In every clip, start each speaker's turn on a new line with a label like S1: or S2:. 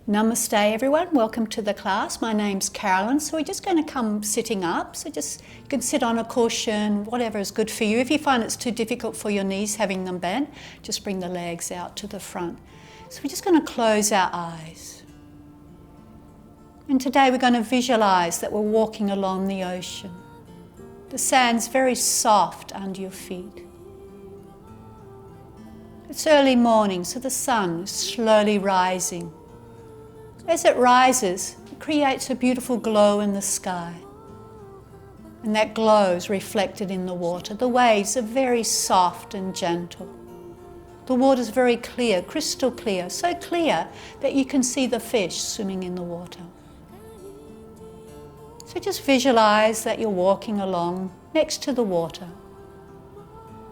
S1: Namaste everyone, welcome to the class. My name's Carolyn. So we're just going to come sitting up. So just you can sit on a cushion, whatever is good for you. If you find it's too difficult for your knees having them bent, just bring the legs out to the front. So we're just going to close our eyes. And today we're going to visualize that we're walking along the ocean. The sand's very soft under your feet. It's early morning, so the sun is slowly rising. As it rises, it creates a beautiful glow in the sky. And that glow is reflected in the water. The waves are very soft and gentle. The water is very clear, crystal clear, so clear that you can see the fish swimming in the water. So just visualize that you're walking along next to the water.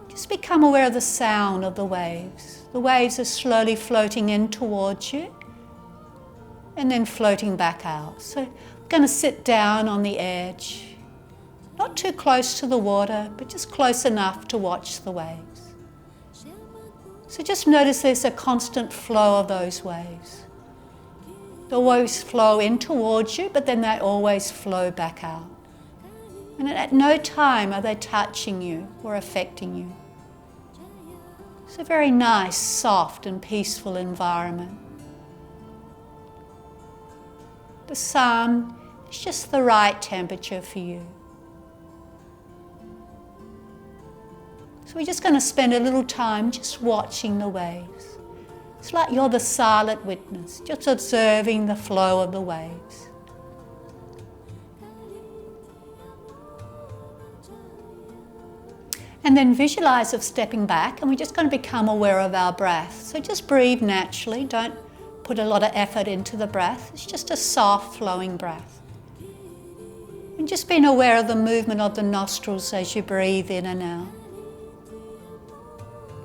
S1: Just become aware of the sound of the waves. The waves are slowly floating in towards you and then floating back out. So we're going to sit down on the edge, not too close to the water, but just close enough to watch the waves. So just notice there's a constant flow of those waves. They always flow in towards you, but then they always flow back out. And at no time are they touching you or affecting you. It's a very nice, soft and peaceful environment. The sun is just the right temperature for you. So we're just going to spend a little time just watching the waves. It's like you're the silent witness, just observing the flow of the waves. And then visualize of stepping back, and we're just going to become aware of our breath. So just breathe naturally, don't put a lot of effort into the breath. It's just a soft flowing breath. And just being aware of the movement of the nostrils as you breathe in and out.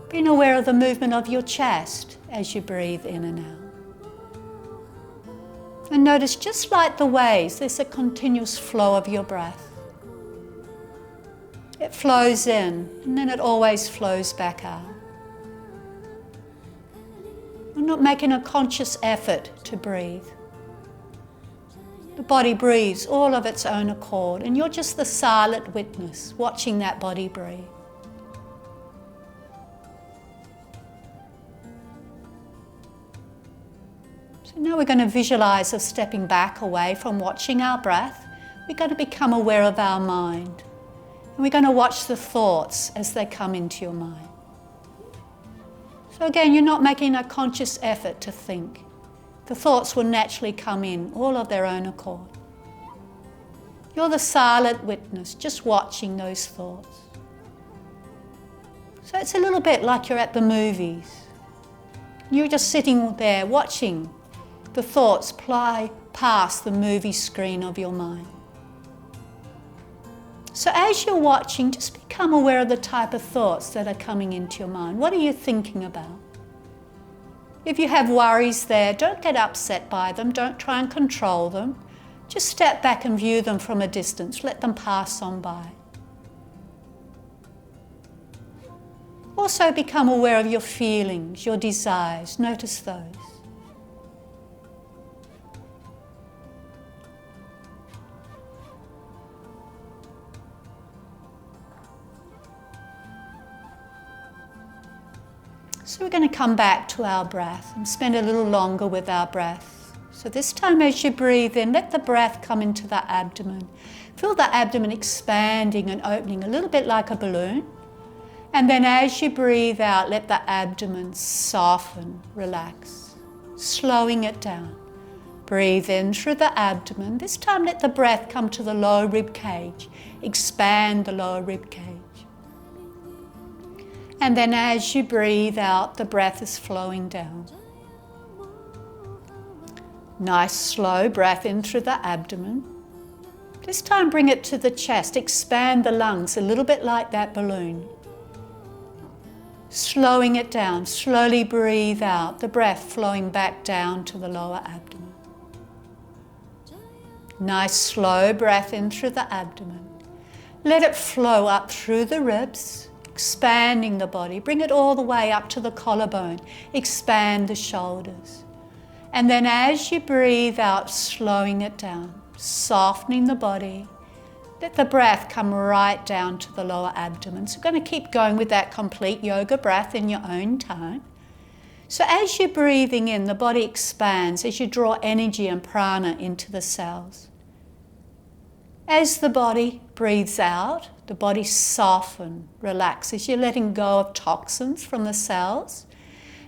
S1: Being aware of the movement of your chest as you breathe in and out. And notice, just like the waves, there's a continuous flow of your breath. It flows in and then it always flows back out. We're not making a conscious effort to breathe. The body breathes all of its own accord, and you're just the silent witness watching that body breathe. So now we're going to visualize of stepping back away from watching our breath. We're going to become aware of our mind. And we're going to watch the thoughts as they come into your mind. So again, you're not making a conscious effort to think. The thoughts will naturally come in, all of their own accord. You're the silent witness, just watching those thoughts. So it's a little bit like you're at the movies. You're just sitting there watching the thoughts fly past the movie screen of your mind. So as you're watching, just become aware of the type of thoughts that are coming into your mind. What are you thinking about? If you have worries there, don't get upset by them. Don't try and control them. Just step back and view them from a distance. Let them pass on by. Also become aware of your feelings, your desires. Notice those. So we're going to come back to our breath and spend a little longer with our breath. So this time as you breathe in, let the breath come into the abdomen. Feel the abdomen expanding and opening a little bit like a balloon. And then as you breathe out, let the abdomen soften, relax, slowing it down. Breathe in through the abdomen. This time let the breath come to the lower rib cage. Expand the lower rib cage. And then as you breathe out, the breath is flowing down. Nice slow breath in through the abdomen. This time bring it to the chest. Expand the lungs a little bit like that balloon. Slowing it down. Slowly breathe out, the breath flowing back down to the lower abdomen. Nice slow breath in through the abdomen. Let it flow up through the ribs. Expanding the body. Bring it all the way up to the collarbone. Expand the shoulders. And then as you breathe out, slowing it down, softening the body. Let the breath come right down to the lower abdomen. So we're going to keep going with that complete yoga breath in your own time. So as you're breathing in, the body expands as you draw energy and prana into the cells. As the body breathes out, the body softens, relaxes. You're letting go of toxins from the cells.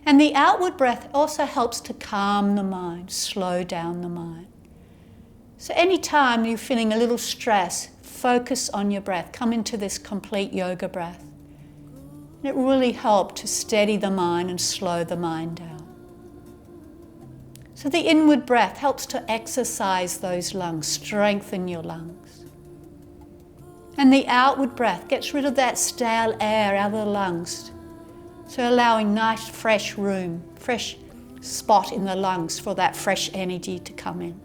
S1: And the outward breath also helps to calm the mind, slow down the mind. So anytime you're feeling a little stress, focus on your breath. Come into this complete yoga breath. And it really helps to steady the mind and slow the mind down. So the inward breath helps to exercise those lungs, strengthen your lungs. And the outward breath gets rid of that stale air out of the lungs. So allowing nice fresh room, fresh spot in the lungs for that fresh energy to come in.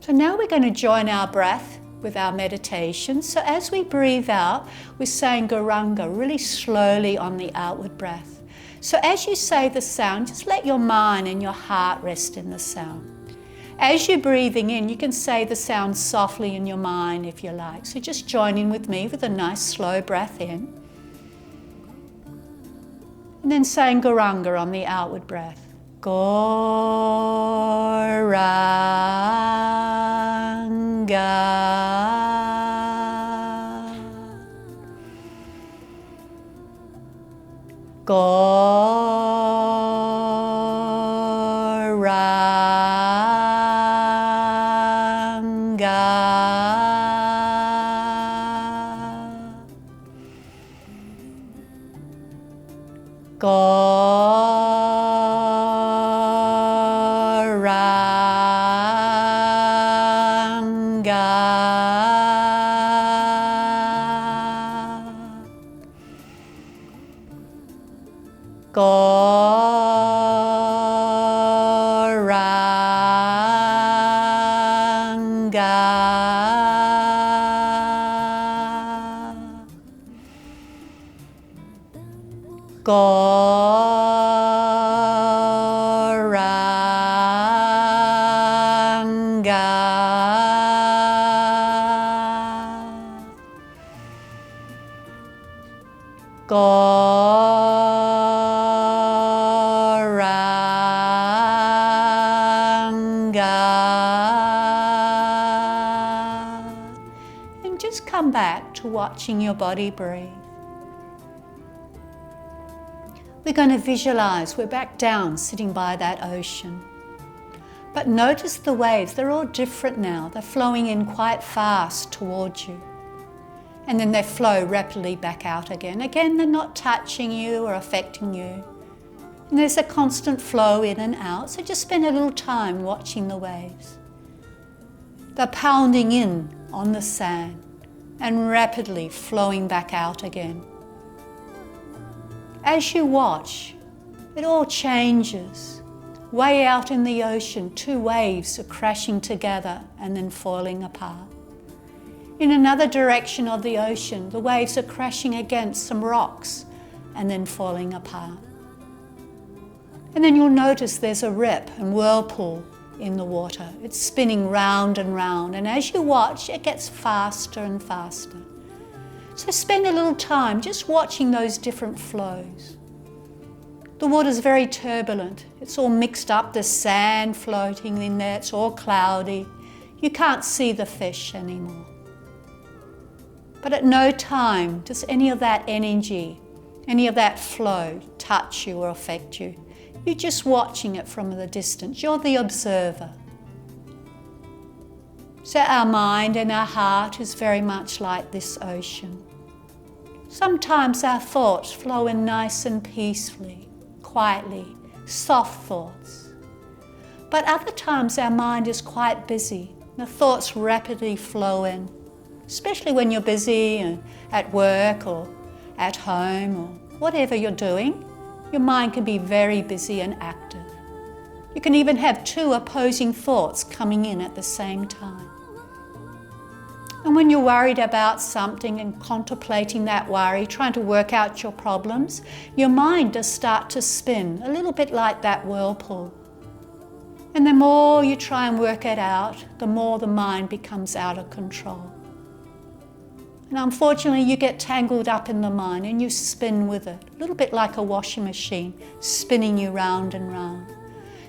S1: So now we're going to join our breath with our meditation. So as we breathe out, we're saying Guranga really slowly on the outward breath. So as you say the sound, just let your mind and your heart rest in the sound. As you're breathing in, you can say the sound softly in your mind if you like. So just join in with me with a nice slow breath in. And then saying Guranga on the outward breath. And just come back to watching your body breathe. We're going to visualize we're back down sitting by that ocean. But notice the waves, they're all different now. They're flowing in quite fast towards you. And then they flow rapidly back out again. Again, they're not touching you or affecting you. And there's a constant flow in and out, so just spend a little time watching the waves. They're pounding in on the sand and rapidly flowing back out again. As you watch, it all changes. Way out in the ocean, two waves are crashing together and then falling apart. In another direction of the ocean, the waves are crashing against some rocks and then falling apart. And then you'll notice there's a rip and whirlpool in the water. It's spinning round and round, and as you watch, it gets faster and faster. So spend a little time just watching those different flows. The water's very turbulent. It's all mixed up. There's sand floating in there. It's all cloudy. You can't see the fish anymore. But at no time does any of that energy, any of that flow touch you or affect you. You're just watching it from the distance. You're the observer. So our mind and our heart is very much like this ocean. Sometimes our thoughts flow in nice and peacefully, quietly, soft thoughts. But other times our mind is quite busy. The thoughts rapidly flow in, especially when you're busy and at work or at home or whatever you're doing. Your mind can be very busy and active. You can even have two opposing thoughts coming in at the same time. And when you're worried about something and contemplating that worry, trying to work out your problems, your mind does start to spin, a little bit like that whirlpool. And the more you try and work it out, the more the mind becomes out of control. And unfortunately, you get tangled up in the mind and you spin with it, a little bit like a washing machine, spinning you round and round.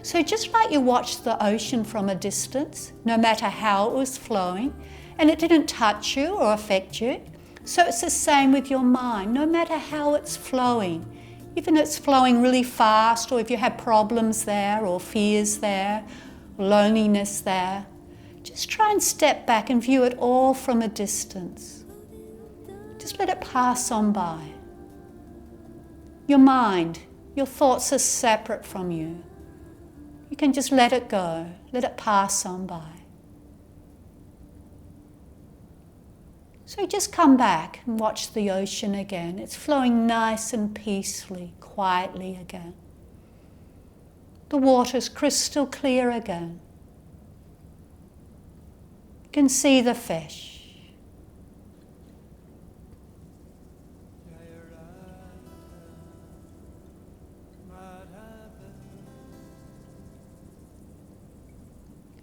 S1: So just like you watched the ocean from a distance, no matter how it was flowing, and it didn't touch you or affect you, so it's the same with your mind, no matter how it's flowing. Even if it's flowing really fast, or if you have problems there, or fears there, loneliness there, just try and step back and view it all from a distance. Just let it pass on by. Your mind, your thoughts are separate from you. You can just let it go, let it pass on by. So just come back and watch the ocean again. It's flowing nice and peacefully, quietly again. The water's crystal clear again. You can see the fish.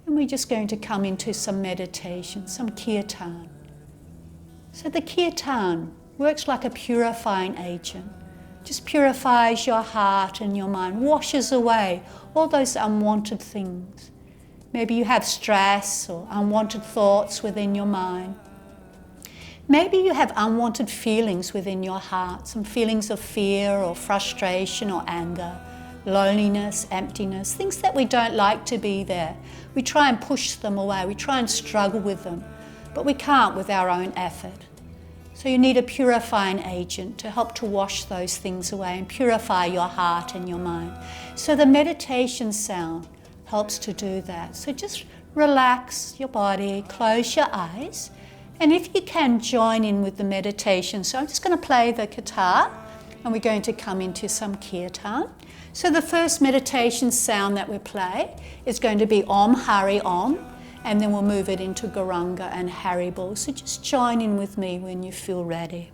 S1: And we're just going to come into some meditation, some kirtan. So the kirtan works like a purifying agent. Just purifies your heart and your mind, washes away all those unwanted things. Maybe you have stress or unwanted thoughts within your mind. Maybe you have unwanted feelings within your heart, some feelings of fear or frustration or anger, loneliness, emptiness, things that we don't like to be there. We try and push them away, we try and struggle with them, but we can't with our own effort. So you need a purifying agent to help to wash those things away and purify your heart and your mind. So the meditation sound helps to do that. So just relax your body, close your eyes, and if you can, join in with the meditation. So I'm just going to play the guitar and we're going to come into some kirtan. So the first meditation sound that we play is going to be Om Hari Om, and then we'll move it into Garanga and Haribol. So just join in with me when you feel ready.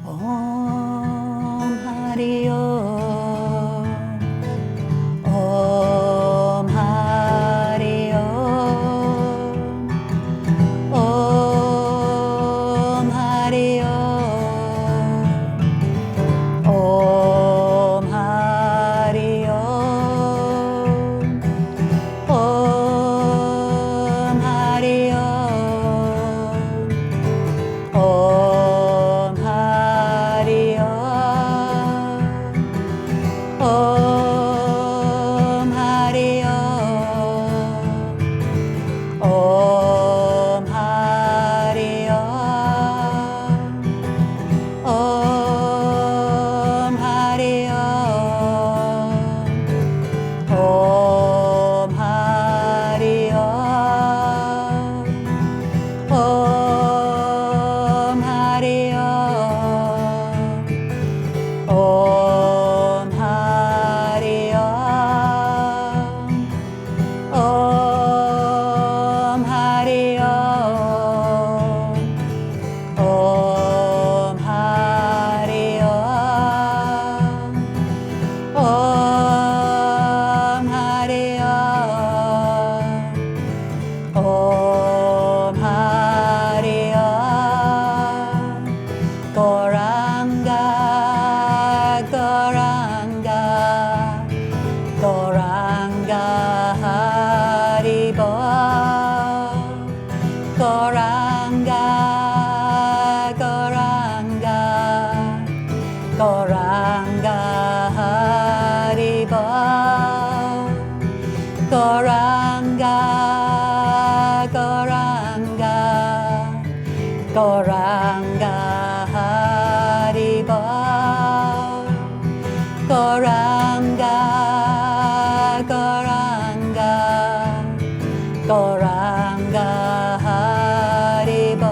S1: Om Hari Om, Om Hari Om, Om Hari Om, Om Hari Om, Om Hari Om, Om Hari Om, Om Hari Om, Om Hari Om, Om Hari Om, Om Hari Om, Om Hari Om, Om Hari Om, Om Hari Om, Om Hari Om, Om Hari Om, Om Hari Om, Goranga, Goranga, Goranga Haribol, Goranga, Goranga, Goranga Haribol, Goranga, Goranga, Goranga Haribol, Goranga, Goranga, Goranga Haribol,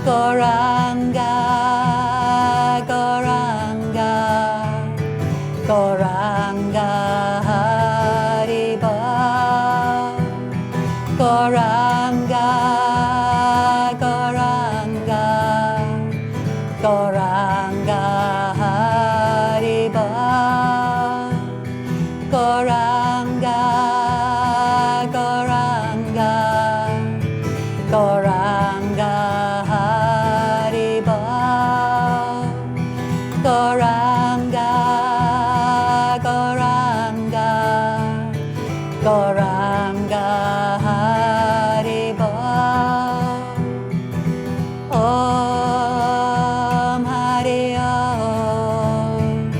S1: Goranga, Goranga, Gauranga Haribo, Gauranga, Gauranga, Gauranga Haribo. Om Hari Om,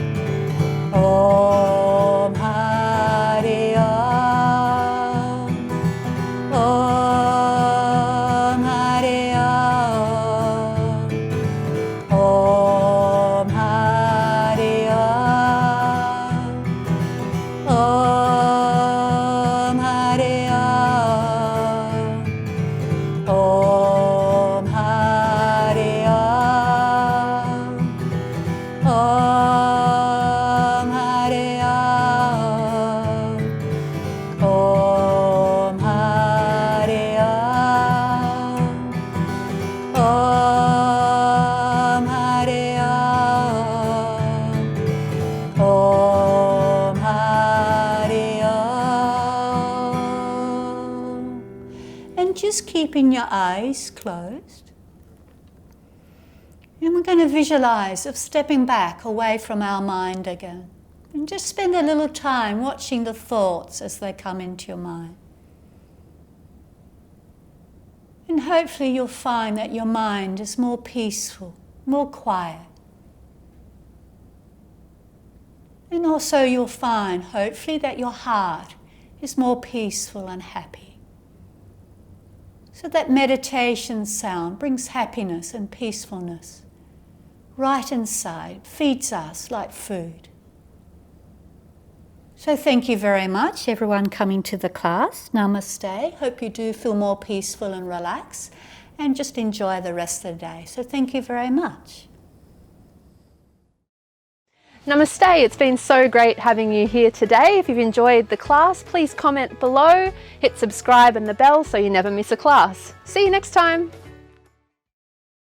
S1: Om Hari Om, Om Hari Om, Om Hari Om, Om Hari Om, Om Hari Om, Om Hari Om, Om Hari Om, Om Hari Om, Om Hari Om. And just keeping your eyes closed. And we're going to visualize of stepping back away from our mind again. And just spend a little time watching the thoughts as they come into your mind. And hopefully you'll find that your mind is more peaceful, more quiet. And also you'll find, hopefully, that your heart is more peaceful and happy. So that meditation sound brings happiness and peacefulness right inside, feeds us like food. So thank you very much, everyone coming to the class. Namaste. Hope you do feel more peaceful and relaxed, and just enjoy the rest of the day. So thank you very much.
S2: Namaste, it's been so great having you here today. If you've enjoyed the class, please comment below, hit subscribe and the bell so you never miss a class. See you next time.